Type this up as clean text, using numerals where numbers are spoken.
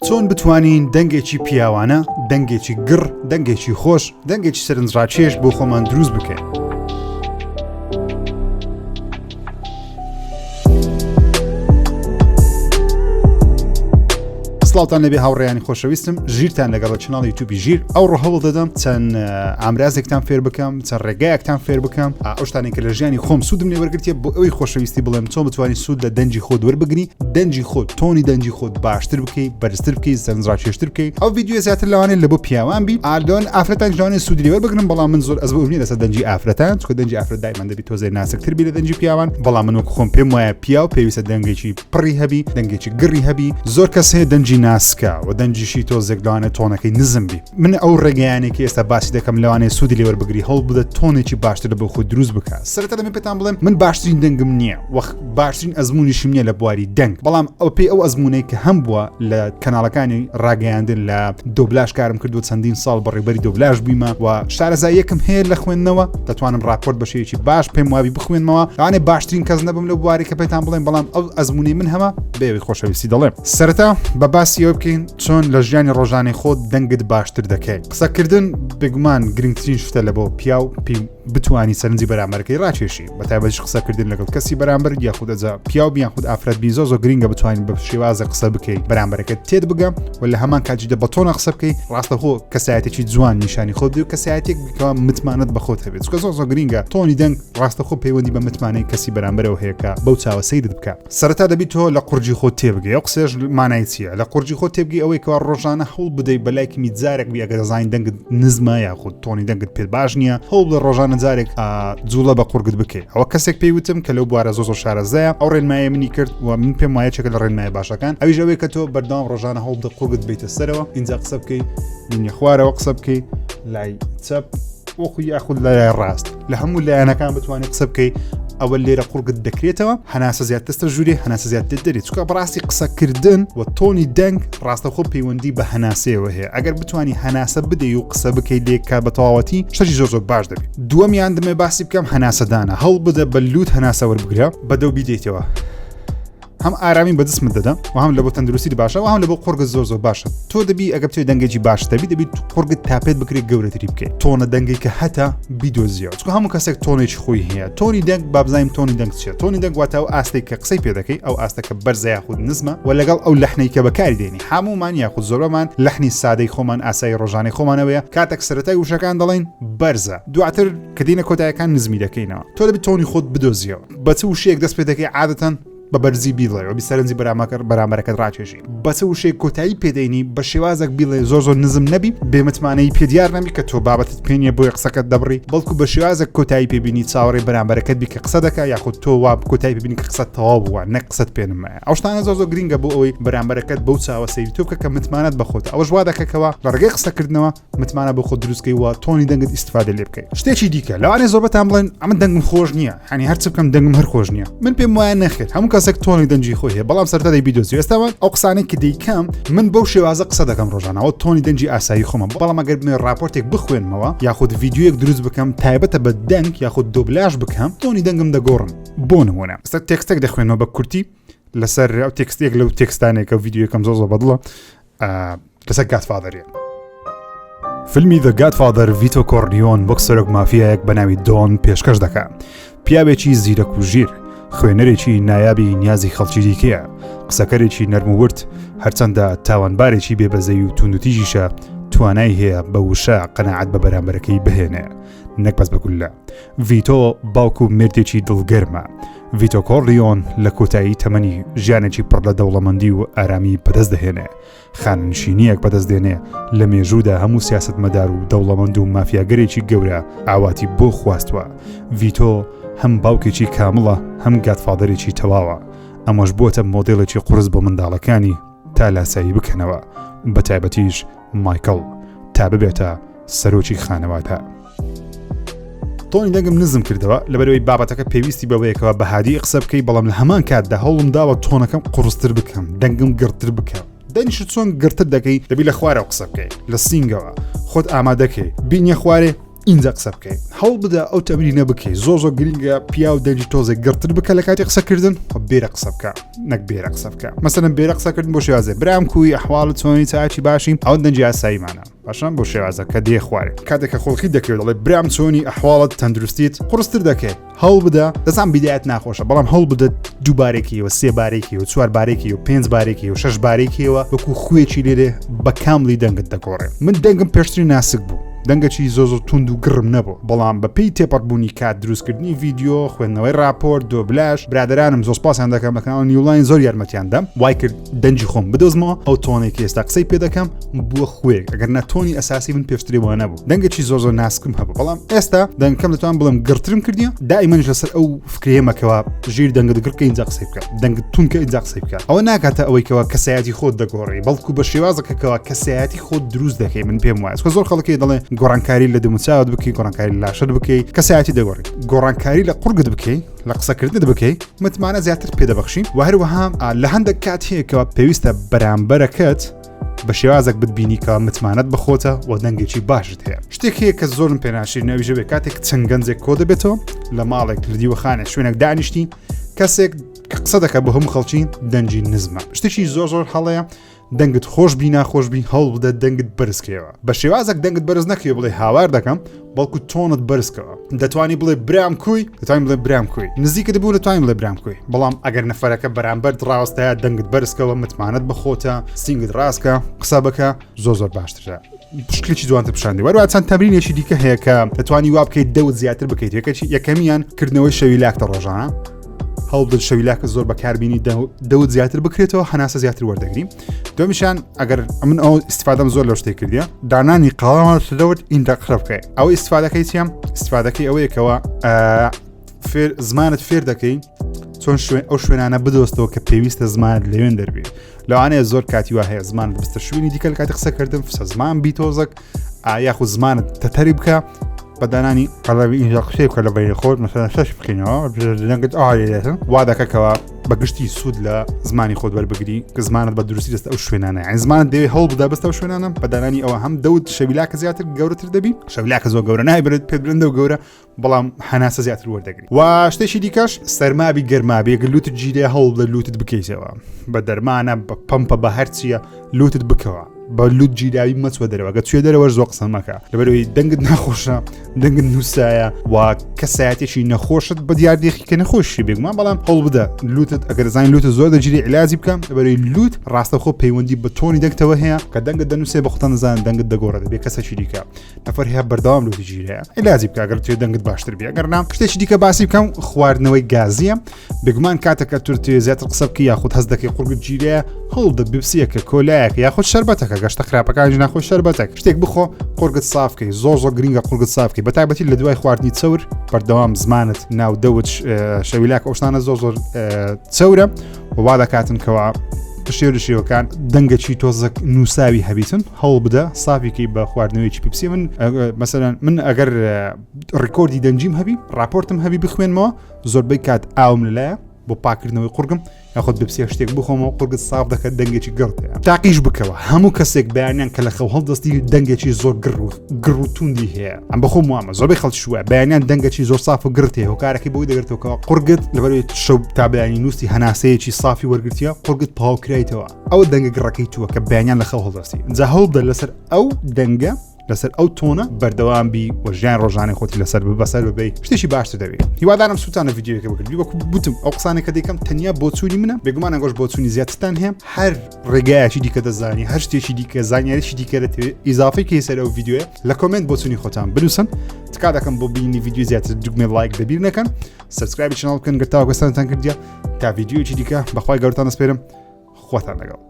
چۆن بتوانین دەنگێکی پیاوانە، دەنگێکی گڕ، دەنگێکی خۆش، دەنگێکی سەرنجڕاکێش بۆ خۆمان دروست بکەین. سڵاوتان لەبێ هاوڕێیانی خۆشەویستم، ژیرتان لەگەڵ چناڵ یوتیوبی ژیر ئەو ڕۆهەوڵ دەدەم چەند ئامرازێکتان فێر بکەم، چەند ڕێگایەکتان فێر بکەم، ئەو شتانێک کە لە ژیانی خۆم سوودم لێ وەرگرتیە بۆ ئەوەی خۆشەویستی بڵێم چۆن بتوانانی سوود لە دەنجی خۆت وەربگری، دەنجی خۆت، تۆنی دەنجی خۆت باشتر بکەیت، بەرزتر بکەیت، سەرنجڕاکێشتر بکەیت. ئەو ڤیدیۆ زیاتر لەوانەیە لە بۆ پیاوان بی، ئالۆن ئافرەتان جوانێ سوودی لێ وەربگرن، بەڵام من زۆر ئەزبوو نییە لەسەر دەنجی ئافرەتان، چونکە دەنجی ئافرەت دایمان دەبێت تۆزێ ناسکتر بی لە دەنجی پیاوان، بەڵام من وەکو خۆم پێم وایە پیاو پێویستە دەنگێکی پڕی هەبی، دەنگێکی گڕی هەبی. زۆر کەس هەیە دەنجی ناسکا و دەنجیشی تۆزێک لەوانە تۆنەکەی نزم بی. من ئەو ڕێگەیانێکی ئێستا باسی دەکەم لەوانەیە سوودی لێ وەربگری، هەوڵ بدە تۆنێکی باشتر بۆ خۆت دروست بکات. سەرەتا دەمێ پێتان بڵێم من باشترین دەنگم نییە، وەخ باشترین ئەزممویشم نییە لە بواری دەنگ، بەڵام ئەو پێی ئەو ئەزممونەی کە هەم بووە لە کەناڵەکانی ڕاگەیاندن لە دۆبلاژ کارم کردو چەندین ساڵ بەڕێبەری دۆبلاژ بیمە و شارەزاییەکم هەیە لە خوێندنەوە، دەتوانم راپۆرت بەشەیەکی باش پێم وابی بخوێنمەوە، لەوانێ باشترین کەس نەبم لە بواری کە پێتان بڵێم، بەڵام ئەو ئەزممونەی من هەمە بێوی خۆشەویستی دەڵێم. سەرەتا بە باسی ئەوە بکەین چۆن لە ژیانی ڕۆژانەی خۆت دەنگت باشتر دەکەیت. قسەکردن بێگومان گرنگترین شتە لە بۆ پیاو بتوانی سەرنجی بەرامبەرەکەی ڕاکێشی، بەتایبەتیش قسەکردن لەگەڵ کەسی بەرامبەر یاخود ئەجا پیاو بیان خود ئافرەت بی زۆر گرنگە بتوانین بە شێوازە قسە بکەیت، بەرامبەرەکەت تێت بگەم و لە هەمان کاتیدا بە تۆنە قسە بکەیت، ڕاستەخۆ کەسایەتێکی جوان نیشانی خۆت بدەیت و کەسایەتێک بکەوە متمانەت بە خۆت هەبێت، چونکە زۆر گرنگە تۆنی دەنگ ڕاستەخۆ پەیوەندی بە متمانەی کەسی بەرامبەرەوە هەیە کە بەو چاوە سەیرت بکات. سەرەتا دەبێت تۆ لە قورجی خۆت تێبگەی، ئەو قسەش مانای چییە؟ لە قورجی خۆت تێبگەی ئەوەی کە ڕۆژانە هەوڵ بدەیت بەلایکی میجارێک بی، ئەگەر دەزانین دەنگت نزمە یاخود تۆنی دەنگت پێت باش نییە، هەوڵ بدە ڕۆژانە جارێک جوڵە بە قورگت بکەیت. ئەوە کەسێک پێی وتم کە لەو بوارە زۆر شارەزایە، ئەو ڕێنمایە منی کرد و من پێم وایە چێکە لە ڕێنمایە باشەکان ئەویش ئەوەیە کە تۆ بەردەوام ڕۆژانە هەوڵ بدە قورگت بێتە سەرەوە، ئینجا قسە بکەیت، دنیا خوارەوە قسە بکەیت، لای چەپ وەخو یاخود لای ڕاست، لە هەموو لایەنەکان بتوانێت قسە بکەیت. ئەوە لێرە قورگت دەکرێتەوە، هەناسە زیاتر ژووری، هەناسە زیاتر دەریت، چونکە بەڕاستی قسەکردن و تۆنی دەنگ ڕاستەخۆ پەیوەندی بە هەناسەیەوە هەیە. ئەگەر بتوانی هەناسە بدەی و قسە بکەیت لێکا بە تەواوەتی شەشی زۆر باش دەبێت. دووەمیان دەمێ باسی بکەم هەناسەدانە، هەوڵ بدە بە لووت هەناسە وەربگرە، بەدەو بیدەیتەوە، هەم ئارامی بەدەستمت دەدەم و هەم لە بۆ تەندروستی باشە و هەم لە بۆ قورگت زۆر باشە. تۆ دەبی ئەگەر توی دەنگێکی باش دەبیت قورگت تاپێت بکرێت گەورەتری بکەیت، تۆنە دەنگی کە هەتا بیدۆزیەوە، چونکە هەموو کەسێک تۆنێکی خۆی هەیە. تۆنی دەنگ بابزانیم تۆنی دەنگ چیە؟ تۆنی دەنگ واتە ئەو ئاستەی کە قسەی پێ دەکەی، ئەو ئاستەکە بەرزە یاخود نزمە و لەگەڵ ئەو لەحنەی کە بەکاری دێنی. هەمومان یاخود زۆربەمان لەحنی سادەی خۆمان ئاسایی ڕۆژانەی خۆمانەوەیە، کاتێک سەرەتای وشەکان دەڵێن بەرزە، دواتر کە دێنە کۆتاییەکان نزمی دەکەینەوە. تۆ دەبێت تۆنی خۆت بدۆزیەوە، بە چ وشەیەک دەست پێ دەکەی عادەتەن بە بەرزی بیڵێ و بیسەرنجی بەرامبەرەکەت ڕاکێشی، بەچ وشەیە کۆتایی پێدەینی بە شێوازێک بیڵێ زۆر نزم نەبی، بێمتمانەی پێدیار نەبی کە تۆ بابەتت پێنیە بۆی قسەکەت دەبڕی، بەڵکو بە شێوازێک کۆتایی پێبینی چاوەڕێی بەرامبەرەکەت بی کە قسە دەکا، یاخود تۆ وا کۆتایی پێبینی کە قسەت تەواو بووە نەک قسەت پێ نمایە. ئەو شتانە زۆر گرنگە بۆ ئەوەی بەرامبەرەکەت بەو چاوە سەیری تۆ بکە کە متمانەت بە خۆت. ئەوەش وا دەکەکەوە لە ڕێگەی قسەکردنەوە متمانە بە خۆت دروستکەی و تۆنی دەنگت ئیستیفادە لێ بکەیت. شتێکی دیکە لەوانەیە زۆربەتان بڵێن ئەمە دەنگم خۆش نییە، هەنی هەرچ بکەم دەنگم هەر خۆش نییە. من پێم وایە نەخێت، هەموو کەسێک تۆنی دەنجی خۆی هەیە، بەڵام سەرەتا دەی بیدۆزی. ئێستاوە ئەو قسانەی کە دەیکەم من بەو شێوازە قسە دەکەم ڕۆژانەوە تۆنی دەنجی ئاسایی خۆمە، بەڵام ئەگەر بمێ راپۆرتێک بخوێنمەوە یاخود ڤیدیۆیەک دروست بکەم تایبەتە بە دەنگ یاخود دۆبلاژ بکەم، تۆنی دەنگم دەگۆڕم. بۆ نمونە ئێستا تێکستێک دەخوێنەوە بە کورتی لەسەر ئەو تێکستێک لەو تێکستانێک کە ڤیدیۆیەکەم زۆر بەدڵە لەسەر گادفادەرە. فیلمی The Godfather ڤیتۆ کۆرلیۆن وەک سەرۆک مافیایەک بە ناوی دۆن پێشکەش دەکات. پیاوێکی زیرەک و ژیر، خوێنەرێکی نایابی نیازی خەڵکی دیکەیە، قسەکەرێکی نەرم و ورد، هەرچەندە تاوانبارێکی بێبەزەی و توندوتیژیشە، توانای هەیە بە وشە قەناعەت بە بەرامبەرەکەی بهێنێ، نەک بەس بەگولە. ڤیتۆ باوکو مردێکی دڵگەرمە. ڤیتۆ کۆرلیۆن لە کۆتایی تەمەنی ژیانێکی پڕ لە دەوڵەمەندی و ئارامی بەدەست دەهێنێ، خاننشینیەک بەدەست دێنێ، لە مێژوودا هەموو سیاسەتمەدار و دەوڵەمەند و مافیاگەرێکی گەورە ئاواتی بۆ خواستووە. ڤیتۆ هەم باوکێکی کامڵە، هەم گادفادەرێکی تەواوە. ئەمەش بۆتە مۆدێڵێکی قورس بۆ منداڵەکانی تا لاسایی بکەنەوە، بە تایبەتیش مایکل تا ببێتە سەرۆکی خانەواتە. تۆنی دەنگم نزم کردەوە لەبەرەوەی بابەتەکە پێویستی بەوەیەکەوە بەهادی قسە بکەی، بەڵام لە هەمان کاتدا هەوڵم داوە تۆنەکەم قورستر بکەم، دەنگم گرتر بکەم. دەنیشت چۆن گرتر دەکەی دەبی لە خوارەوە قسە بکەی، لە سینگەوە خۆت ئامادەکەی، بینیە خوارێ اینجا قسە بکەیت هەوڵ بدە ئەو تەمرینە بکەیت زۆر گرینگە پیا و دەنجی تۆزێک گرتر بکە لە کاتی قسەکردن بێرە قسە بکە نەک بێرە قسە بکە مەسەلەن بێرە قسەکردن بۆ شێوازێ برام کوی ئەحواڵت چۆنی چاچی باشی ئەو دەنجی ئاساییمانە باشان بۆ شێوازە کە دێ خوارێ کاتێکە خۆڵکی دەکەوێت دەڵێ برام چۆنی ئەحواڵت تەندروستیت قورستر دەکەیت هەوڵ بدە دەزان بیدایەت ناخۆشە بەڵام هەوڵ بدە 2 بارێکیەوە 3 بارێکی و 4 بارێکی و 5 بارێکی و 6 بارێکیەوە وەکو خوێکی لێرێ بە کاملی دەنگت دەگۆڕێ من دەنگم پێشتری ناسک بوو دەنگەکی زۆر تونند و گڕم نەبوو بەڵام بەپێی تێپەڕبوونی کات دروستکردنی ڤیددیۆ خوێندنەوەی راپۆرت دۆبلاش برادرانم زۆر سپاسیان دەکەم لە کاناڵ نیولاین زۆر یارمەتیان دەم وای کرد دەنجی خۆم بدۆزمەوە ئەو تۆنێکی ئێستا قسەی پێ دەکەم بووە خوێک ئەگەر نەتۆنی ئەساسی من پێشتری وە نەبوو دەنگێکی زۆر ناسکم هەبوو بەڵام ئێستا دەنگەکەم دەتوان بڵم گرترم کردیە دائیمەنش لەسەر ئەو فکرێمەکەوە ژیر دەنگت گرکە اینجا قسەی بکە دەنگت تونکە اینجا قسەی بکە ئەوە ناکاتە ئەوەیەوە کەسایەتی خۆت دەگۆڕی بەڵکو بە شێوازەکەەوە کەسایەتی خۆت دروست دەکەی من پێم وایە زۆر خەڵکی دەڵێ گۆڕانکاری لە دموچاوت بکەی گۆڕانکاری لاشت بکەی کەسایەتی دەگۆڕی گۆڕانکاری لە قورگت بکەی لە قسەکردنت بکەی متمانە زیاتر پێدەبەخشی و هەروەها لە هەندێک کات هەیەکەوە پێویستە بەرامبەرەکەت بە شێوازێک بتبینی کە متمانەت بخۆتە و دەنگێکی باشت هەیە شتێک هەیە کە زۆرم پێناشی نەویژەوێ کاتێک چەنگەنجێک کۆ دەبێتەوە لە ماڵێک لە دیوەخانە شوێنێک دانیشتی کەسێک قسە دەکە بە هەموو خەڵکی دەنجی نزمە شتێکی زۆر هەڵەیە دەنگت خۆش بی ناخۆش بی هەوڵ بدە دەنگت بەرزکەوە بە شێوازێک دەنگت بەرز نەکەوێ بڵێ هاوار دەکەم بەڵکو تۆنت بەرزکەوە دەتوانی بڵێ برام کوی دەتوانین بڵێ برام کوی نزیکت بوو دەتوانین بڵێ برام کوی بەڵام ئەگەر نەفەرەکە بەرامبەر ڕاستەیە دەنگت بەرزکەوە متمانەت بخۆتە سینگت ڕاستکە قسە بکە زۆر باشترە پشتێکی جوانتە پیشاندی وەروە چەند تەمرینێکی دیکە هەیە کە دەتوانی وا بکەیت دەوت زیاتر بکەیت یەکەمیان کردنەوەی شەوی لاکتە ڕۆژانە هەوڵ بدە شەوی لاکە زۆر بەکاربیینی دەوت زیاتر بکرێتەوە هەناسە زیاتر وەردەگری دومیشان ئەگەر من ئەو استفادەم زۆر لە شتێک کردیە دانانی قاڵەمە دەوت ئیندا قسە بکەیت ئەو استفادەکەی چیان استفادەکەی ئەوەیەکەوە زمانت فێر دەکەی چۆن ئەو شوێنانە بدۆستەوە کە پێویستە زمانت لەوێن دەربێت لەوانەیە زۆر کاتی وا هەیە زمانت بستە شوێنی دیکە لە کاتی قسەکردن فسە زمان بیتۆزەک یاخو زمانت تەتەری بکە بەدانانی قەڵەوی ئینجا قسەی بکە لە بەینی خۆت مەسەلەن شەش بکەینەوە دەنگت ئاڵێتن وا دەکەکەوە بەگشتی سوود لە زمانی خۆت وەربگری کە زمانت بە دروستی دەستە ئەو شوێنانە یعنی زمانت دەوێت هەوڵ بدە بەستە ئەو شوێنانە بەدانانی ئەوە هەم دەوت شەویلاکە زیاتر گەورەتر دەبی شەویلاکە زۆر گەورە نایبرێت پێت برندە و گەورە بەڵام هەناسە زیاتر وەردەگری و شتێکی دیکەش سەرمابی گەرمابی ئەگەر لوتت گیرێ هەوڵ بدە لوتت بکەیتەوە بە دەرمانە بە پەمپە بە هەرچیە لوتت بکەوە بە لوت گیراوی مەچوە دەرەوە گە توێ دەرەوە زۆر قسە مەکە لەبەرەوەی دەنگت ناخۆشە دەنگت نووسایە و کەسایەتێکی نەخۆشت بە دیاردێکی کە نەخۆشی بێگومان بەڵام هەوڵ بدە لوتت ئەگەر زانین لوتت زۆر دەگیری علاجی بکەم لەبەرەوەی لوت ڕاستەخۆ پەیوەندی بە تۆنی دەنگتەوە هەیە کە دەنگت دەنووسێ بە خۆتان نزانن دەنگت دەگۆڕێت بێ کەسێکی دیکە نەفەر هەیە بەردەوام لوتی گیرەیە علاجی بکە ئەگەر توێ دەنگت باشتر بێ ئەگەر نا شتێکی دیکە باسی بکەم خواردنەوەی گازیە بێگومان کاتێکە توێ زیاتر قسە بکە یاخود هەست دەکەی قورگت گیرەیە هەوڵ بدە بیبسیەکە کۆلایەکە یاخود شەربەتەکە گەشتە خراپەکان ناخۆش شەربەتێک شتێک بخۆ قورگت صافکەی زۆر گرینگە قورگت صافکەی بە تایبەتی لە دوای خواردنی چەور بەردەوام زمانت ناو دەوت شەویلاک ئەوشتانە زۆر چەورە و وا دەکاتنکەوە شێوەکان دەنگەکی تۆزەک نووساوی هەبیتن هەوڵ بدە سافیکەی بە خواردنەوەیکی پیپسی من مەسەلەن من ئەگەر ڕیکۆردی دەنجیم هەبی راپۆرتم هەبی بخوێنمەوە زۆربەی کات ئاوم لەلایە بۆ پاکردنەوەی قورگم یاخود بپسیە شتێک بخۆمەوە قورگت ساف دەکات دەنگێکی گڕتەیە تاقیش بکەوە هەموو کەسێک بەیانیان کە لە خەو هەڵدەستی دەنگێکی زۆر گڕ و توندی هەیە ئەم بەخۆم وامە زۆربەی خەڵکی شووە بەیانیان دەنگێکی زۆر ساف و گرتەیە هۆکارەکەی بۆی دەگرێتەوە قورگت لەبەرەوەی شەو تا بەیانی نووسی هەناسەیەکی سافی وەرگرتیە قورگت پاوکرایتەوە ئەو دەنگە گڕەکەی تووە کە بەیانیان لە خەو هەڵدەستی جا هەوڵ بدە لەسەر ئەو دەنگە لەسەر ئەو تۆنە بەردەوام بی و ژیان ڕۆژانەی خۆتی لەسەر بەسەر ببەی شتێکی باشتر دەبێت هیوادارم سووتانە ڤیدیۆکە بکردی وەکو بوتم ئەو قسانێکە دەیکەم تەنیا بۆچوونی منە بێگومان ئەگۆش بۆچوونی زیاترتان هەیە هەر ڕێگایەکی دیکە دەزانی هەر شتێکی دیکە زانیاریشی دیکە دەتەوێت ئیزافەی کە سەر ئەو ڤیدیۆیە لە کۆمنت بۆچوونی خۆتان بنووسن تکا دەکەم بۆ بینی ڤیدیۆ زیاتر دوگمێ لایک دەبیر نەکەن سبسکرایب چناڵ بکەن گەر تاوەکو گەستانتان کردیا تا ڤیدیۆیەکی دیکە بەخوای گەورتان دەسپێرم خواتان لەگەڵ